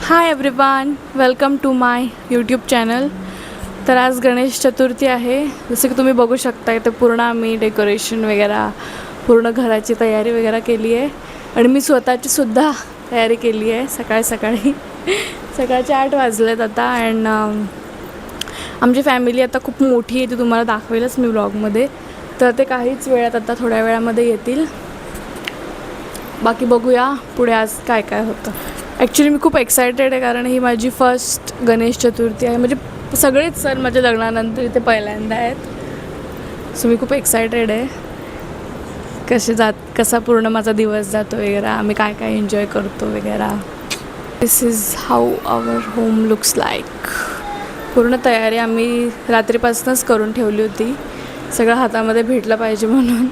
High everyone, welcome to my YouTube channel. तर आज गणेश चतुर्थी आहे. जसं की तुम्ही बघू शकता इथे पूर्ण आम्ही डेकोरेशन वगैरे पूर्ण घराची तयारी वगैरे केली आहे. आणि मी स्वतःची सुद्धा तयारी केली आहे सकाळी सकाळचे 8 वाजलेत आता. अँड आमची फॅमिली आता खूप मोठी आहे, ती तुम्हाला दाखवेलच मी व्लॉगमध्ये. तर ते काहीच वेळात आता थोड्या वेळामध्ये येतील. बाकी बघूया पुढे आज काय काय होतं. ॲक्च्युली मी खूप एक्सायटेड आहे, कारण ही माझी फर्स्ट गणेश चतुर्थी आहे. म्हणजे सगळेच सण माझ्या लग्नानंतर इथे पहिल्यांदा आहेत. सो मी खूप एक्सायटेड आहे कसा पूर्ण माझा दिवस जातो वगैरे, आम्ही काय काय एन्जॉय करतो वगैरे. This is how our home looks like. पूर्ण तयारी आम्ही रात्रीपासूनच करून ठेवली होती, सगळं हातामध्ये भेटलं पाहिजे म्हणून.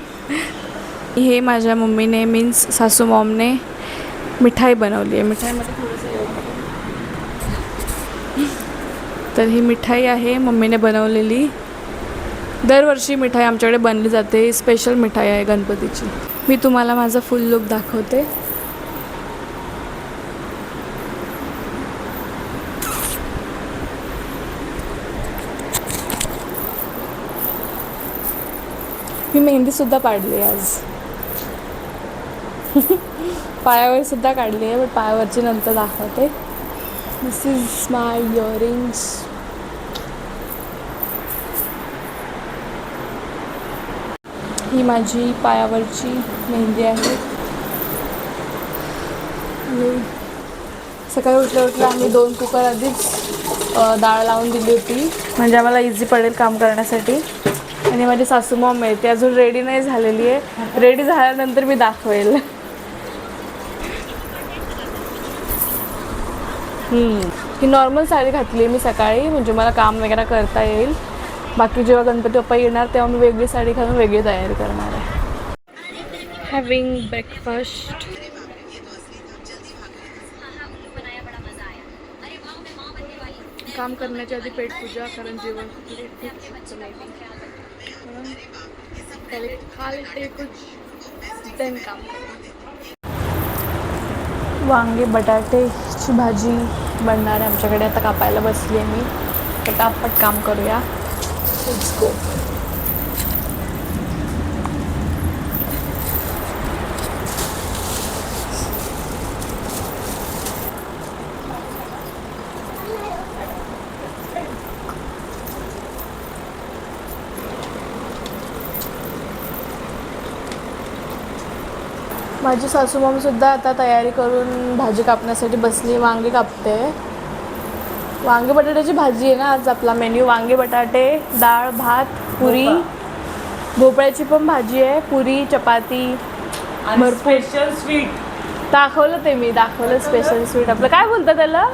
हे माझ्या मम्मीने मीन्स सासू मॉमने मिठाई बनवली आहे. मिठाईमध्ये थोडंसं तर ही मिठाई आहे मम्मीने बनवलेली. दरवर्षी मिठाई आमच्याकडे बनली जाते, स्पेशल मिठाई आहे गणपतीची. मी तुम्हाला माझा फुल लुक दाखवते. मी मेहंदीसुद्धा काढली आज. पायावर सुद्धा काढली आहे, बट पायावरची नंतर दाखवते. दिस इज माय इयरिंग्स. ही माझी पायावरची मेहंदी आहे. सकाळी उठल्या आम्ही 2 कुकर आधीच डाळ लावून दिली होती, म्हणजे आम्हाला इझी पडेल काम करण्यासाठी. आणि माझी सासू मॉम आहे, ती अजून रेडी नाही झालेली आहे. रेडी झाल्यानंतर मी दाखवेल. ही नॉर्मल साडी घातली आहे मी सकाळी, म्हणजे मला काम वगैरे करता येईल. बाकी जेव्हा गणपती बाप्पा येणार तेव्हा मी वेगळी साडी घालून वेगळी तयारी करणार आहे. Having breakfast. काम करण्याच्या आधी पेटपूजा, कारण जेवण काम. वांगे बटाटेची भाजी बनणार आहे आमच्याकडे. आता कापायला बसली आहे मी. पटापट काम करूया. Let's go. माझी सासू मॉमसुद्धा आता तयारी करून भाजी कापण्यासाठी बसली. वांगे कापते. वांगे बटाट्याची भाजी आहे ना आज आपला मेन्यू. वांगे बटाटे, डाळ, भात, पुरी. भोपळ्याची पण भाजी आहे, पुरी, चपाती, भरपूर. स्पेशल स्वीट दाखवलं ते मी दाखवलं स्पेशल स्वीट. आपलं काय बोलतं त्याला,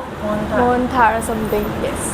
मोहनथाळ समथिंग. येस.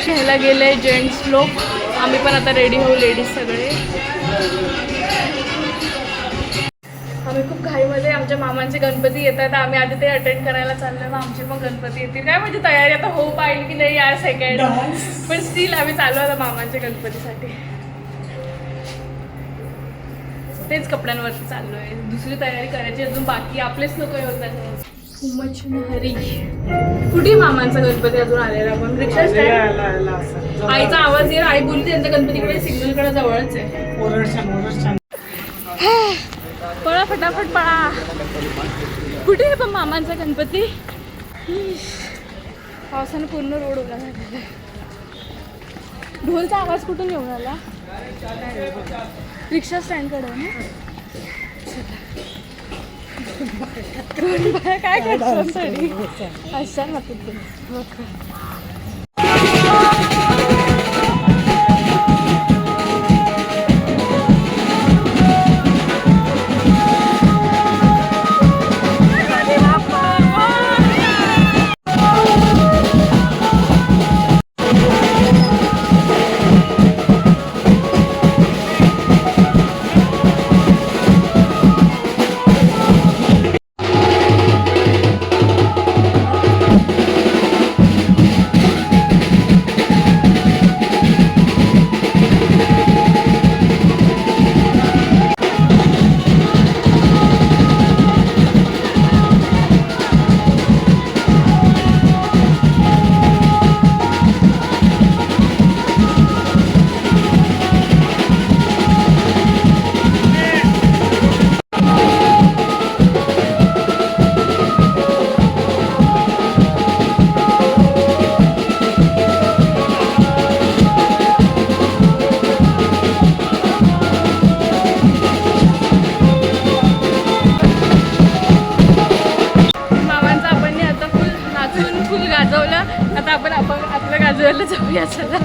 ह्याला गेले जेंट्स लोक. आम्ही पण आता रेडी होऊ, लेडीज सगळे. आम्ही खूप घाईमध्ये, आमच्या मामांचे गणपती येतात, आम्ही आधी ते अटेंड करायला चाललो. मग आमचे पण गणपती येतील काय, म्हणजे तयारी आता होऊ पाहिजे की नाही यार सेकंड. पण स्टील आम्ही चालू आता मामांच्या गणपतीसाठी. तेच कपड्यांवरती चाललो आहे. दुसरी तयारी करायची अजून बाकी. आपलेच लोक येतात. हरी कुठे मामांचा गणपती अजून आलेला, पण रिक्षा स्टँड. आईचा आवाज येईल. आई बोलली त्यांच्या गणपतीकडे सिग्नलकडे जवळच आहे. पळा फटाफट पळा. कुठे आहे पण मामांचा गणपती. पावसाने पूर्ण रोड ओला झालेला आहे. ढोलचा आवाज कुठून येऊन आला? रिक्षा स्टँडकडे आहे ना. काय करतो तरी अशा नको. आपल्या गाजवायला जाऊया चला.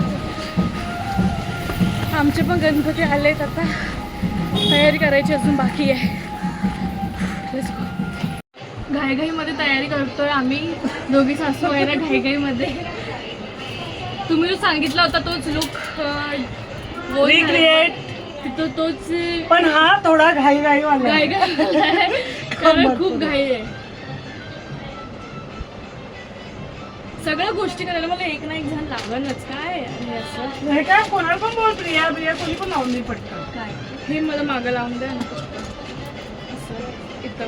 आमचे पण गणपती आलेत, आता तयारी करायची अजून बाकी आहे. घाईघाईमध्ये तयारी करतोय आम्ही दोघी सासू आहे ना. घाईघाईमध्ये तुम्ही जो सांगितला होता तोच लुक रिक्रिएट तोच, पण हा थोडा घाई वाला कारण खूप घाई आहे. सगळ्या गोष्टी करायला मला एक ना एक जण लागलच. काय असं हे काय कोणाला पण बोल, प्रिया प्रिया कोणी पण लावून नाही पटकन. काय हे मला मागं लावून द्या ना. असं इथं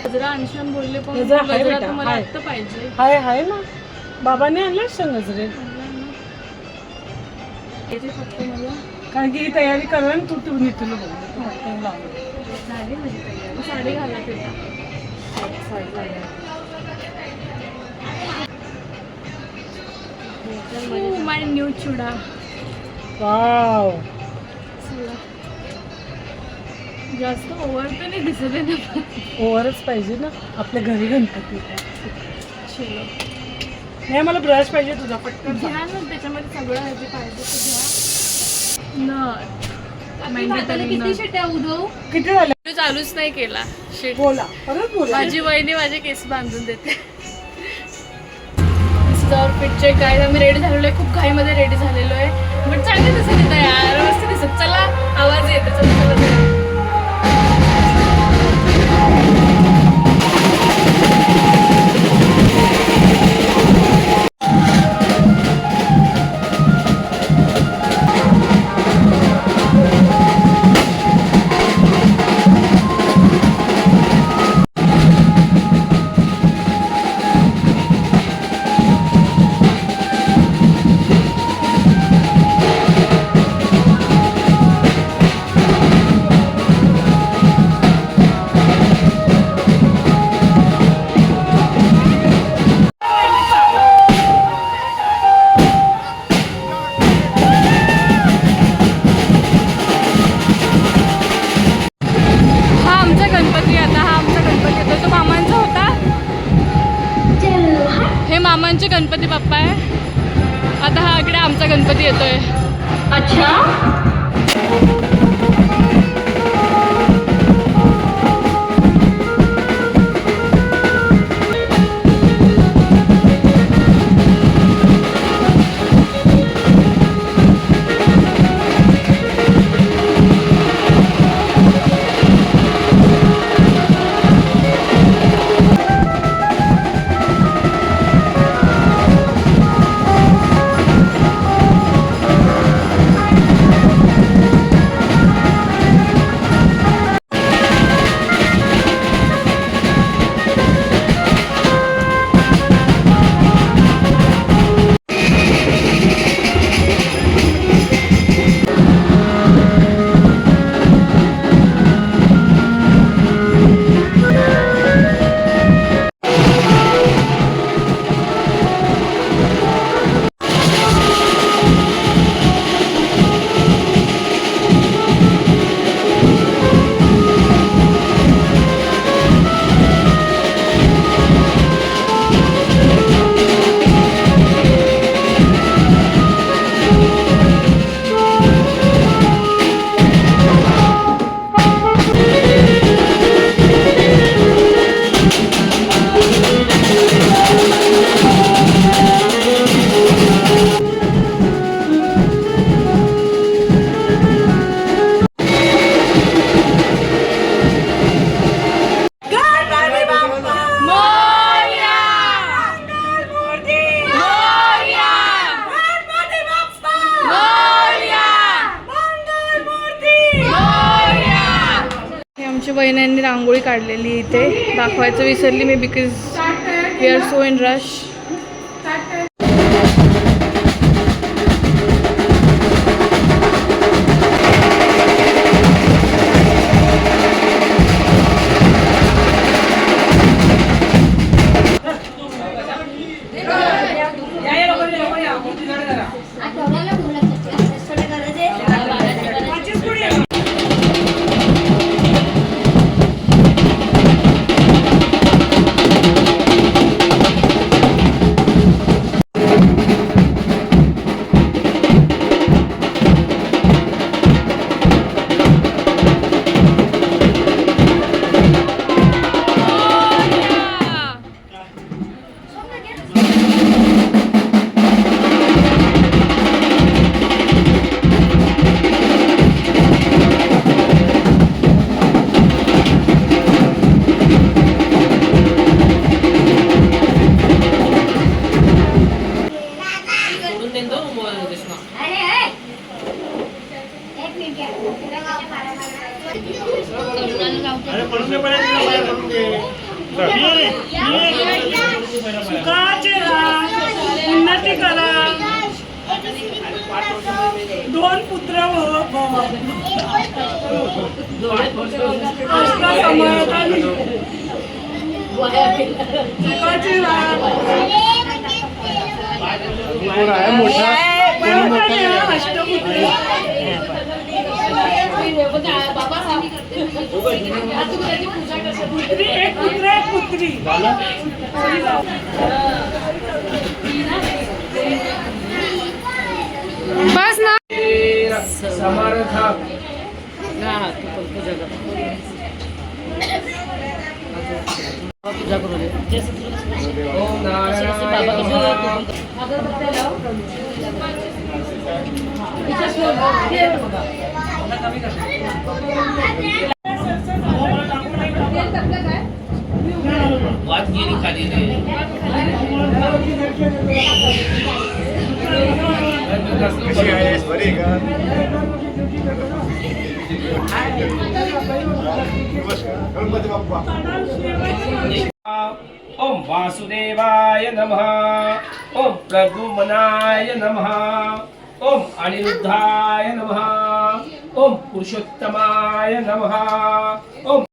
गजरा आणशान बोलले पण गजरा तर मला आत्ता पाहिजे. हाय ना, बाबाने आणलं नजरे फक्त मला, कारण की ही तयारी करू आणि तू निघतो झाली माझी तयारी. साडी घालत माय न्यू चुडा. वाव, जास्त ओव्हर तर नाही दिसत आहे ना. ओव्हरच पाहिजे ना, आपल्या घरी गणपती. नाही मला ब्रश पाहिजे तुझा, पटकन घ्या ना. त्याच्यामध्ये सगळं ह्याचे पाहिजे तर घ्या. किती शिट्ट्या उडवू? किती झालं? चालूच नाही केला. शिट बोला, परत बोला. माझी वहिनी माझे केस बांधून देते. आउटफिटचे काय आम्ही रेडी झालेलो आहे. खूप घाईमध्ये रेडी झालेलो आहे, बट चांगले दिसत येतं यार, मस्त दिसत. चला आवाज येतो. चला मामांचे गणपती बाप्पा आहे. आता हा इकडे आमचा गणपती येतोय. अच्छा, आमच्या बहिणींनी रांगोळी काढलेली इथे दाखवायचं विसरली मी because we are so in rush. उन्नती करा. 2 पुत्र एक पुत्र एक पुत्री. बस ना. समर्थ पूजा करू दे. ओम वाजगिरी खाली रे. ओम वासुदेवाय नमः. ओम प्रद्युम्नाय नमः. ओम अनिरुद्धाय नमः. ओम पुरुषोत्तमाय नमः. ओम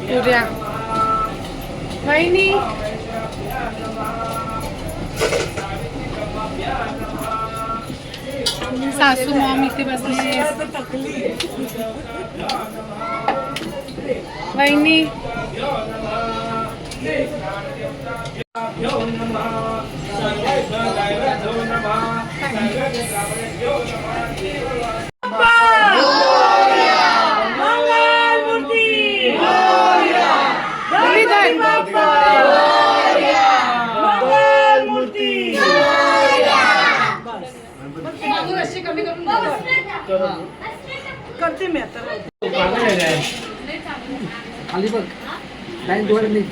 सूर्या वहिनी सासू मॉम इथे बसली. वहिनी करते मी आता. खाली बघ लाईन दोन नाही.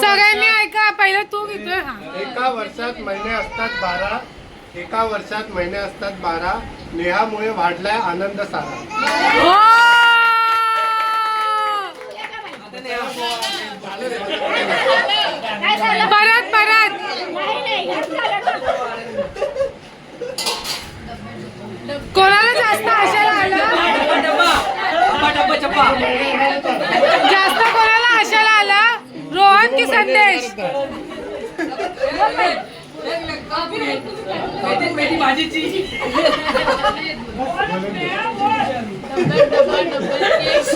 सगळ्यांनी ऐका पहिलं तू घेतोय. एका वर्षात महिने असतात 12. एका वर्षात महिने असतात 12. नेहामुळे वाढलाय आनंद सारा. परत परत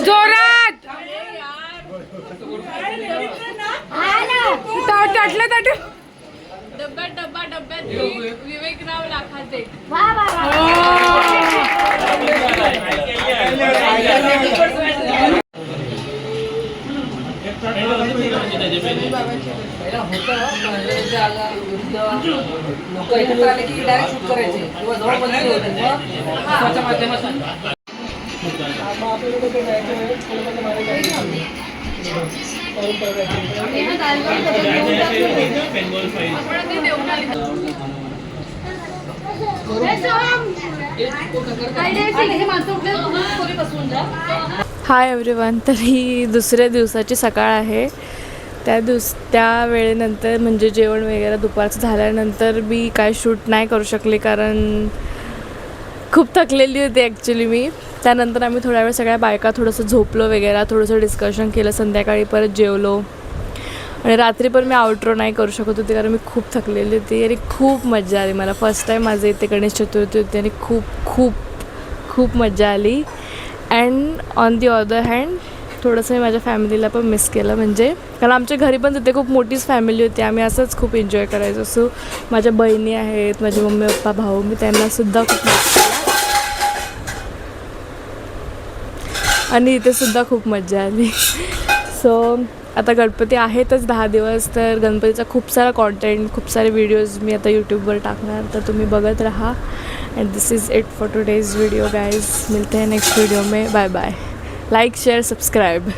जोरात टाटलं ताटू डब्यात विवेकराव लाखाचे लोक एकत्र आले की डायरेक्ट शूट करायचे किंवा जवळ बसले होते त्याच्या माध्यमातून हाय एव्हरीवन. तर ही दुसऱ्या दिवसाची सकाळ आहे. त्या वेळेनंतर म्हणजे जेवण वगैरे दुपारचं झाल्यानंतर मी काय शूट नाही करू शकले कारण खूप थकलेली होती ॲक्च्युली मी. त्यानंतर आम्ही थोड्या वेळ सगळ्या बायका थोडंसं झोपलो वगैरे, थोडंसं डिस्कशन केलं. संध्याकाळी परत जेवलो आणि रात्री पण मी आउटरो नाही करू शकत होते कारण मी खूप थकलेली होती आणि खूप मजा आली मला. फर्स्ट टाईम माझं इथे गणेश चतुर्थी होती आणि खूप खूप खूप मजा आली. And on the other hand थोडंसं मी माझ्या फॅमिलीला पण मिस केलं, म्हणजे कारण आमच्या घरी पण तिथे खूप मोठीच फॅमिली होती. आम्ही असंच खूप एन्जॉय करायचो. सो माझ्या बहिणी आहेत, माझे मम्मी पप्पा भाऊ, मी त्यांनासुद्धा खूप मिस केलं आणि इथेसुद्धा खूप मजा आली. सो आता गणपती आहेतच 10 दिवस, तर गणपतीचा खूप सारा कॉन्टेंट, खूप सारे व्हिडिओज मी आता यूट्यूबवर टाकणार, तर तुम्ही बघत रहा. And this is it for today's video guys. मिलते हैं नेक्स्ट वीडियो में. Bye bye. Like share subscribe.